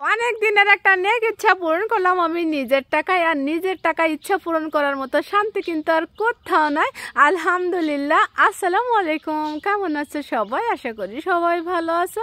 অনেক দিনের একটা নেক ইচ্ছা পূরণ করলাম আমি নিজের টাকায়। আর নিজের টাকায় ইচ্ছা পূরণ করার মতো শান্তি কিন্তু আর কোথাও নাই। আলহামদুলিল্লাহ। আসসালামু আলাইকুম, কেমন আছো সবাই? আশা করি সবাই ভালো আছো।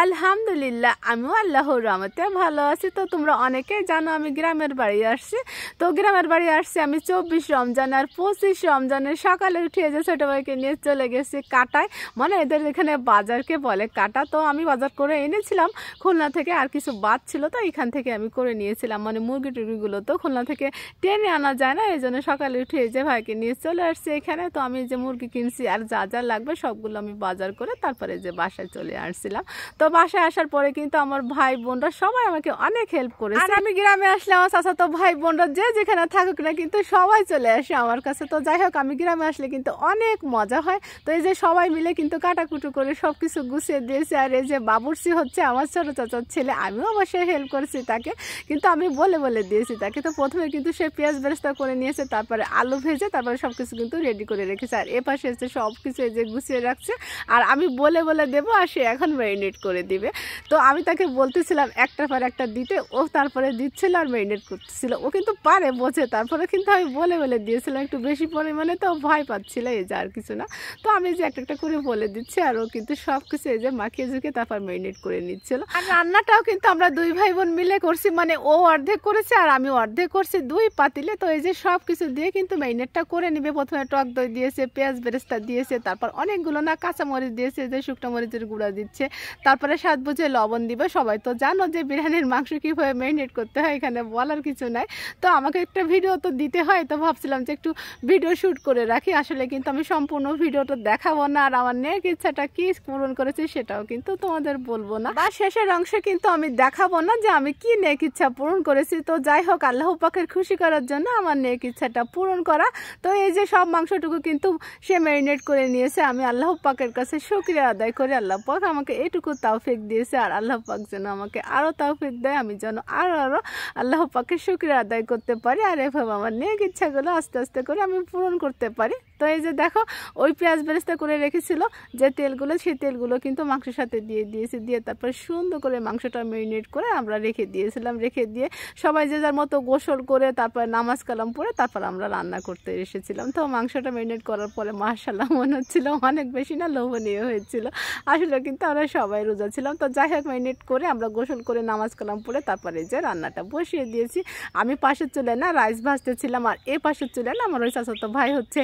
আলহামদুলিল্লাহ, আমিও আল্লাহর রহমতে ভালো আছি। তো তোমরা অনেকেই জানো আমি গ্রামের বাড়ি আসছি। তো গ্রামের বাড়ি আসছি আমি 24 রমজান আর 25 রমজানের সকালে উঠে যে ছোটো ভাইকে নিয়ে চলে গেছি কাটায়, মানে এদের এখানে বাজারকে বলে কাটা। তো আমি বাজার করে এনেছিলাম খুলনা থেকে, আর কিছু ছিল, তো এখান থেকে আমি করে নিয়েছিলাম। মানে মুরগি টুরগিগুলো তো খুলনা থেকে টেনে আনা যায় না, এই জন্য সকালে উঠে যে ভাইকে নিয়ে চলে আসছি এখানে। তো আমি যে মুরগি কিনছি আর যা যা লাগবে সবগুলো আমি বাজার করে তারপরে যে বাসায় চলে আসছিলাম। তো বাসায় আসার পরে কিন্তু আমার ভাই বোনরা সবাই আমাকে অনেক হেল্প করেছে। আর আমি গ্রামে আসলে আমার চাচাতো ভাই বোনরা যে যেখানে থাকুক না কিন্তু সবাই চলে আসে আমার কাছে। তো যাই হোক, আমি গ্রামে আসলে কিন্তু অনেক মজা হয়। তো এই যে সবাই মিলে কিন্তু কাটাকুটু করে সব কিছু গুছিয়ে দিয়েছে। আর এই যে বাবুর্চি হচ্ছে আমার ছোট চাচার ছেলে, আমিও অবশ্যই হেল্প করেছি তাকে, কিন্তু আমি বলে বলে দিয়েছি তাকে। তো প্রথমে কিন্তু সে পেঁয়াজ বেরেস্তা করে নিয়েছে, তারপরে আলু ভেজে তারপরে সব কিছু কিন্তু রেডি করে রেখেছে। আর এ পাশে এসে সব কিছু এই যে গুছিয়ে রাখছে, আর আমি বলে বলে দেবো আর সে এখন ম্যারিনেট করে দিবে। তো আমি তাকে বলতেছিলাম একটার পর একটা দিতে, ও তারপরে দিচ্ছিল আর ম্যারিনেট করতেছিল। ও কিন্তু পারে, বোঝে, তারপরে কিন্তু আমি বলে বলে দিয়েছিলাম একটু বেশি পরিমাণে, তো ভয় পাচ্ছিল, এই যে আর কিছু না। তো আমি যে একটা একটা করে বলে দিচ্ছি আর ও কিন্তু সব কিছু এই যে মাখিয়ে ঝুঁকে তারপর ম্যারিনেট করে নিচ্ছিল। আর রান্নাটাও কিন্তু আমরা দুই ভাই বোন মিলে করছি, মানে ও অর্ধেক করেছে আর আমি অর্ধেক করছি, দুই পাতিলে। তো এই যে সব কিছু দিয়ে কিন্তু ম্যারিনেটটা করে নিবে। প্রথমে টক দই দিয়েছে, পেঁয়াজ বেরেস্তা দিয়েছে, তারপর অনেকগুলো না কাঁচামরিচ দিয়েছে, যে শুকনো মরিচের গুঁড়া দিচ্ছে, তারপরে স্বাদ বুঝে লবণ দিবে। সবাই তো জানো যে বিরিয়ানির মাংস কীভাবে ম্যারিনেট করতে হয়, এখানে বলার কিছু নাই। তো আমাকে একটা ভিডিও তো দিতে হয়, তো ভাবছিলাম যে একটু ভিডিও শ্যুট করে রাখি। আসলে কিন্তু আমি সম্পূর্ণ ভিডিওটা দেখাবো না, আর আমার নেক ইচ্ছাটা কি পূরণ করেছি সেটাও কিন্তু তোমাদের বলবো না, বা শেষের অংশে কিন্তু আমি দেখাবো না যে আমি কি নেক ইচ্ছা পূরণ করেছি। তো যাই হোক, আল্লাহ পাকের খুশি করার জন্য আমার নেক ইচ্ছাটা পূরণ করা। তো এই যে সব মাংসটুকু কিন্তু সে ম্যারিনেট করে নিয়েছে। আমি আল্লাহ পাকের কাছে শুকরিয়া আদায় করি, আল্লাহ পাক আমাকে এটুকু তাওফিক দিয়েছে, আর আল্লাহ পাক যেন আমাকে আরও তাওফিক দেয়, আমি যেন আরও আল্লাহ পাকের শুকরিয়া আদায় করতে পারি, আর এভাবে আমার নেক ইচ্ছাগুলো আস্তে আস্তে করে আমি পূরণ করতে পারি। তো এই যে দেখো, ওই পেঁয়াজ বেরেস্তা করে রেখেছিল যে তেলগুলো, সেই তেলগুলো কিন্তু মাংসের সাথে দিয়ে দিয়েছি, দিয়ে তারপর সুন্দর করে মাংসটা ম্যারিনেট করে আমরা রেখে দিয়েছিলাম। রেখে দিয়ে সবাই যে যার মতো গোসল করে তারপর নামাজ কালাম পড়ে তারপর আমরা রান্না করতে এসেছিলাম। তো মাংসটা ম্যারিনেট করার পরে মাশাআল্লাহ মনে হচ্ছিল অনেক বেশি না লোভনীয় হয়েছিল। আসলে কিন্তু আমরা সবাই রোজা ছিলাম। তো যাই হোক, ম্যারিনেট করে আমরা গোসল করে নামাজ কালাম পড়ে তারপরে যে রান্নাটা বসিয়ে দিয়েছি। আমি পাশের চুলে না রাইস ভাজতেছিলাম, আর এ পাশের চুলে না আমার ওই চাচাতো ভাই হচ্ছে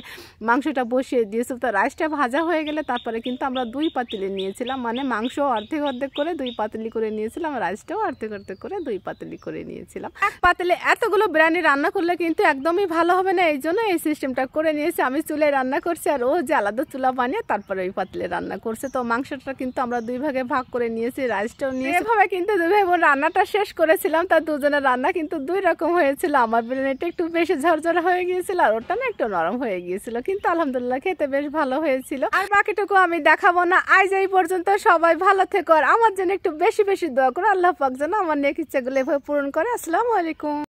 মাংসটা বসিয়ে দিয়েছে। তো রাইসটা ভাজা হয়ে গেলে তারপরে কিন্তু আমরা দুই পাতিলে নিয়েছিলাম, মানে মাংস অর্ধেক অর্ধেক করে দুই পাতিলি করে নিয়েছিলাম, রাইসটাও অর্ধেক অর্ধেক করে দুই পাতিলি করে নিয়েছিলাম। এক পাতিলে এতগুলো বিরিয়ানি রান্না করলে কিন্তু একদমই ভালো হবে না, এই জন্য এই সিস্টেমটা করে নিয়েছি। আমি চুলে রান্না করছি আর ও যে আলাদা চুলা বানিয়ে তারপরে ওই পাতিলে রান্না করছে। তো মাংসটা কিন্তু আমরা দুই ভাগে ভাগ করে নিয়েছি, রাইসটাও নিয়ে এভাবে কিন্তু দুই ভাই বোন রান্নাটা শেষ করেছিলাম। তার দুজনের রান্না কিন্তু দুই রকম হয়েছিল। আমার বিরিয়ানিটা একটু বেশি ঝরঝরা হয়ে গিয়েছিল আর ওটা না একটু নরম হয়ে গিয়েছিল, কিন্তু আলহামদুলিল্লাহ খেতে বেশ ভালো হয়েছিল। আর বাকিটুকু আমি দেখাবো না। আজ এই পর্যন্ত, সবাই ভালো থেকো আর আমার জন্য একটু বেশি বেশি দোয়া করো। আল্লাহ পাক যেন আমার নেক ইচ্ছাগুলো এভাবে পূরণ করে। আসসালামু আলাইকুম।